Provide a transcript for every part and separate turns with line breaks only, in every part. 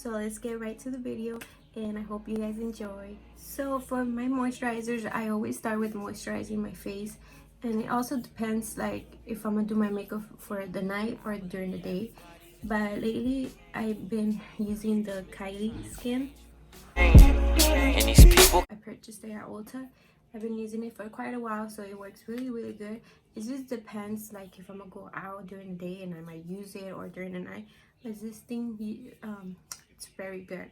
So let's get right to the video, and I hope you guys enjoy. So for my moisturizers, I always start with moisturizing my face, and it also depends like if I'm gonna do my makeup for the night or during the day. But lately I've been using the Kylie Skin. I purchased it at Ulta. I've been using it for quite a while, so it works really good. It just depends like if I'm gonna go out during the day and I might use it, or during the night. But this thing, it's very good.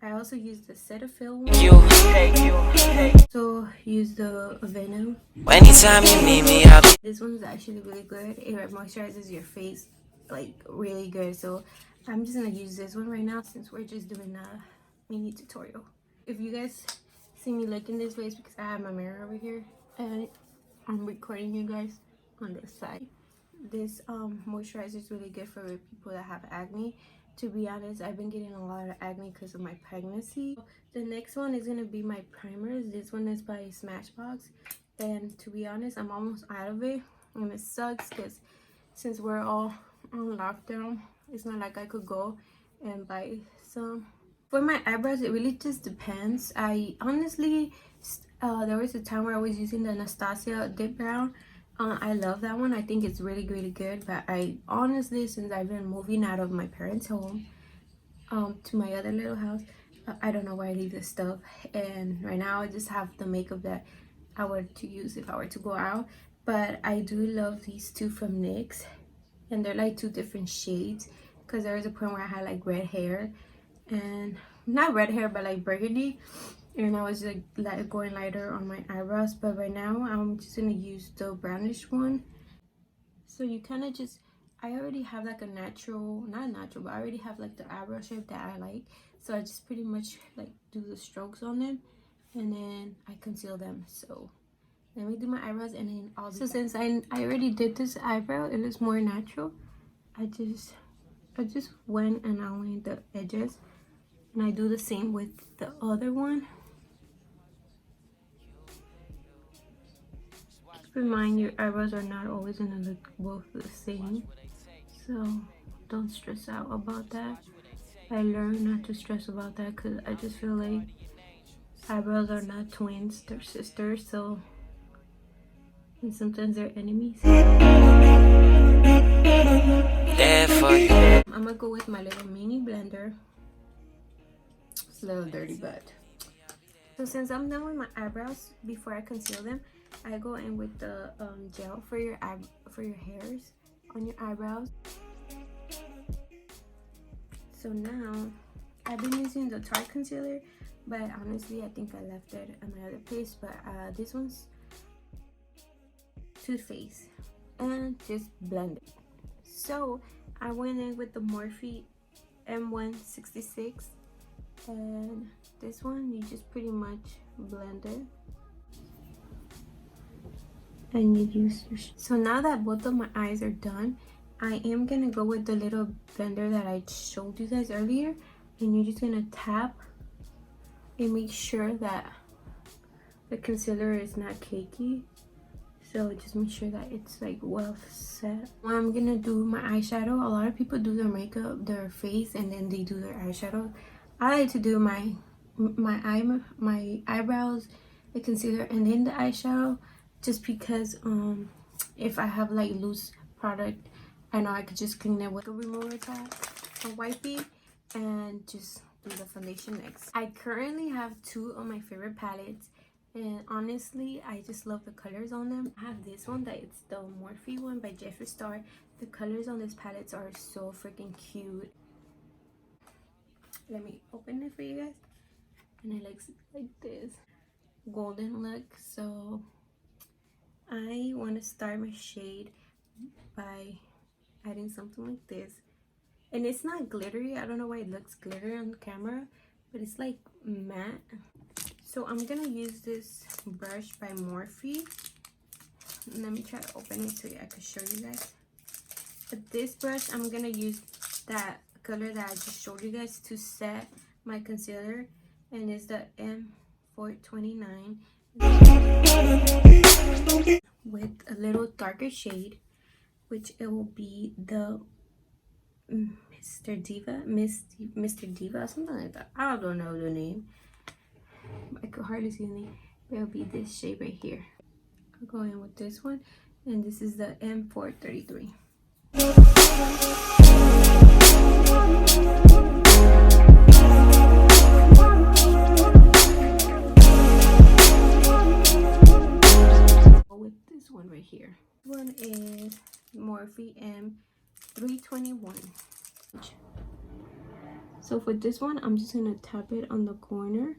I also use the Cetaphil one. So use the Venom. Anytime you need me, this one's actually really good. It moisturizes your face like really good. So I'm just gonna use this one right now since we're just doing a mini tutorial. If you guys see me looking this way, it's because I have my mirror over here and I'm recording you guys on this side. This moisturizer is really good for people that have acne. To be honest, I've been getting a lot of acne because of my pregnancy. The next one is gonna be my primers. This one is by Smashbox, and to be honest, I'm almost out of it, and it sucks because since we're all on lockdown, it's not like I could go and buy some. For my eyebrows, it really just depends. I honestly, there was a time where I was using the Anastasia Dip Brown. I love that one. I think it's really good. But I honestly, since I've been moving out of my parents' home to my other little house, I don't know where I leave this stuff. And right now, I just have the makeup that I were to use if I were to go out. But I do love these two from NYX, and they're like two different shades. Because there was a point where I had like red hair, and not red hair, but like burgundy, and I was like going lighter on my eyebrows. But right now I'm just gonna use the brownish one. So you kind of just, I already have like a natural, not natural, but I already have like the eyebrow shape that I like, so I just pretty much like do the strokes on them and then I conceal them. So let me do my eyebrows and then I'll so since I already did this eyebrow, it looks more natural. I just went and outlined the edges, and I do the same with the other one. Keep in mind, your eyebrows are not always gonna look both the same, so don't stress out about that. I learned not to stress about that because I just feel like eyebrows are not twins, they're sisters. So, and sometimes they're enemies. I'm gonna go with my little mini blender. It's a little dirty, but so since I'm done with my eyebrows, before I conceal them, I go in with the gel for your hairs on your eyebrows. So now I've been using the Tarte concealer, but honestly I think I left it at my other place. But this one's Too Faced, and just blend it. So I went in with the Morphe M166, and this one you just pretty much blend it and you use your so now that both of my eyes are done, I am gonna go with the little blender that I showed you guys earlier, and you're just gonna tap and make sure that the concealer is not cakey. So just make sure that it's like well set. When I'm gonna do my eyeshadow, a lot of people do their makeup, their face, and then they do their eyeshadow. I like to do my eyebrows, the concealer, and then the eyeshadow, just because if I have like loose product, I know I could just clean it with a remover towel or wipey and just do the foundation next. I currently have two of my favorite palettes, and honestly I just love the colors on them. I have this one that it's the Morphe one by Jeffree Star. The colors on these palettes are so freaking cute. Let me open it for you guys, and it looks like this golden look. So I want to start my shade by adding something like this, and it's not glittery. I don't know why it looks glittery on the camera, but it's like matte. So I'm gonna use this brush by Morphe. Let me try to open it so I can show you guys. But this brush, I'm gonna use that color that I just showed you guys to set my concealer, and it's the M429 with a little darker shade, which it will be the Mr. Diva, something like that. I don't know the name. I could hardly see the name. It'll be this shade right here. I'll go in with this one, and this is the M433. With this one right here. This one is Morphe M321. So for this one, I'm just gonna tap it on the corner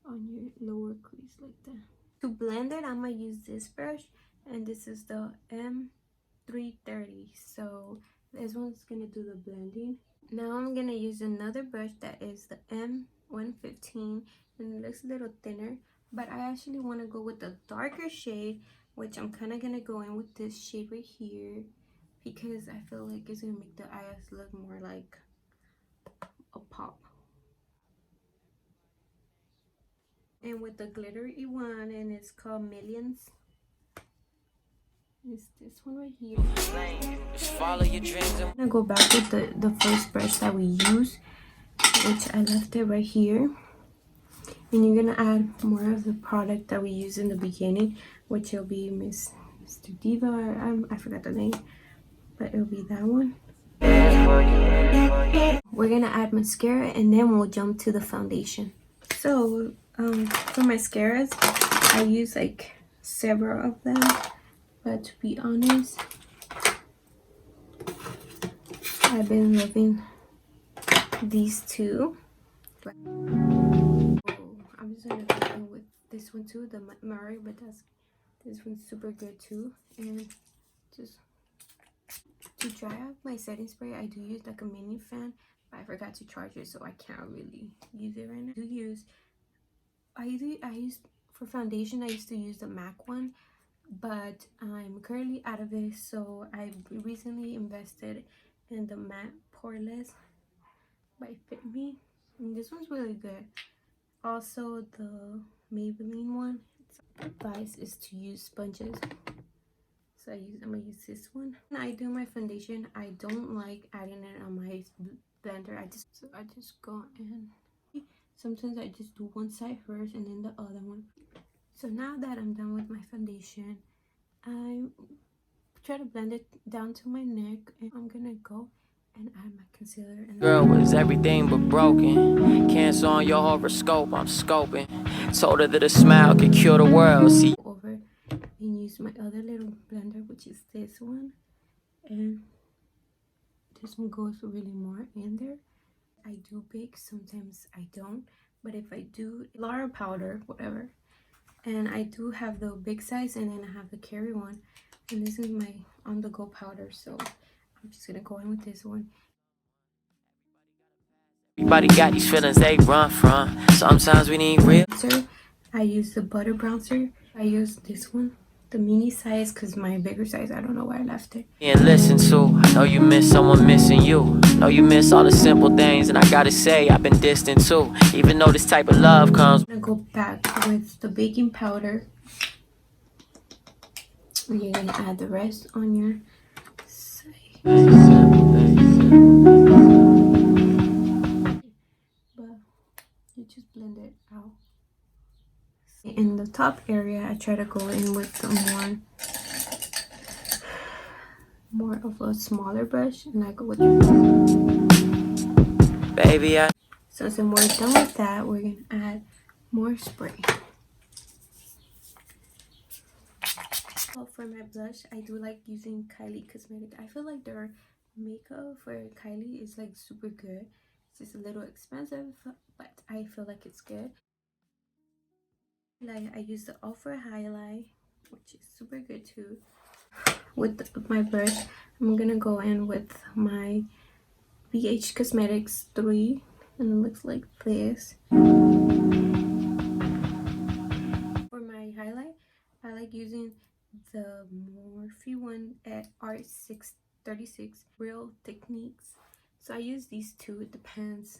on your lower crease like that. To blend it, I'm gonna use this brush, and this is the M330. So this one's gonna do the blending. Now I'm gonna use another brush that is the M115, and it looks a little thinner, but I actually want to go with the darker shade, which I'm kind of gonna go in with this shade right here, because I feel like it's gonna make the eyes look more like a pop. And with the glittery one, and it's called Millions. It's this one right here. Just follow your dreams. I'm gonna go back with the first brush that we used, which I left it right here. And you're gonna add more of the product that we used in the beginning, which will be Mr. Diva, or I forgot the name, but it'll be that one. We're gonna add mascara, and then we'll jump to the foundation. So for mascaras, I use like several of them, but to be honest, I've been loving these two. I'm just gonna go in with this one too, the Murray, but this one's super good too. And just to dry out my setting spray, I do use like a mini fan, but I forgot to charge it, so I can't really use it right now. I use for foundation, I used to use the MAC one, but I'm currently out of it, so I recently invested in the matte poreless by Fit Me, and this one's really good. Also the Maybelline one, advice is to use sponges, so I'm gonna use this one. When I do my foundation, I don't like adding it on my blender. I just go in. Sometimes I just do one side first and then the other one. So now that I'm done with my foundation, I try to blend it down to my neck, and I'm gonna go and add my concealer. And girl was everything but broken. Cancer on your horoscope, I'm scoping. Told her that a smile could cure the world. See over and use my other little blender, which is this one, and this one goes really more in there. I do bake, sometimes I don't, but if I do, Lara powder, whatever. And I do have the big size, and then I have the carry one, and this is my on the go powder, so I'm just gonna go in with this one. Everybody got these feelings they run from. Sometimes we need real. I use the butter bronzer. I use this one, the mini size, because my bigger size, I don't know where I left it. And listen to, I know you miss someone missing you. Know you miss all the simple things, and I gotta say, I've been distant too. Even though this type of love comes. I'm gonna go back with the baking powder. And you're gonna add the rest on your side. But you just blend it out. In the top area, I try to go in with the more of a smaller brush, and I go with baby. So since we're done with that, we're gonna add more spray. For my blush, I do like using Kylie Cosmetic. I feel like their makeup for Kylie is like super good. It's just a little expensive, but I feel like it's good. Like I use the Ultra Highlight, which is super good too. With my brush, I'm gonna go in with my BH Cosmetics 3, and it looks like this. For my highlight, I like using the Morphe one at R636 Real Techniques. So I use these two. It depends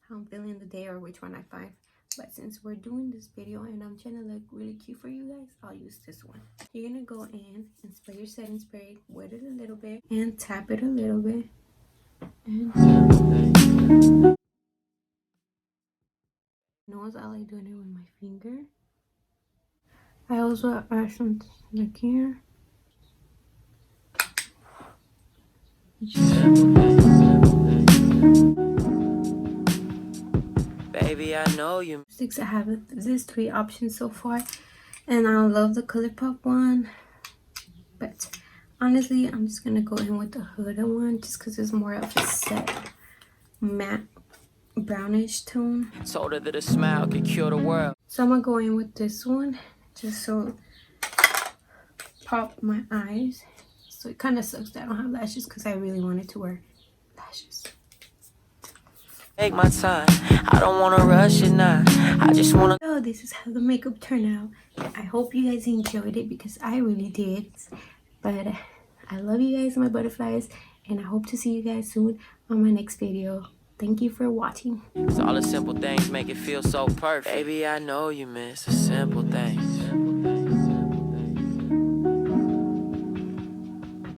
how I'm feeling the day or which one I find. But since we're doing this video and I'm trying to look really cute for you guys, I'll use this one. You're gonna go in and spray your setting spray, wet it a little bit, and tap it a little bit. And nose, I like doing it with my finger. I also add some like here.
Baby, I know you.
Sticks, I have these 3 options so far, and I love the ColourPop one, but honestly, I'm just gonna go in with the Huda one just because it's more of a set matte brownish tone.
Told her that a smile could cure the world.
So I'm gonna go in with this one just so pop my eyes. So it kind of sucks that I don't have lashes because I really wanted to wear lashes.
Take my time. I don't want to rush it now. I just want to.
So this is how the makeup turned out. I hope you guys enjoyed it because I really did. But I love you guys, my butterflies, and I hope to see you guys soon on my next video. Thank you for watching.
All the simple things make it feel so perfect. Baby, I know you miss the simple things.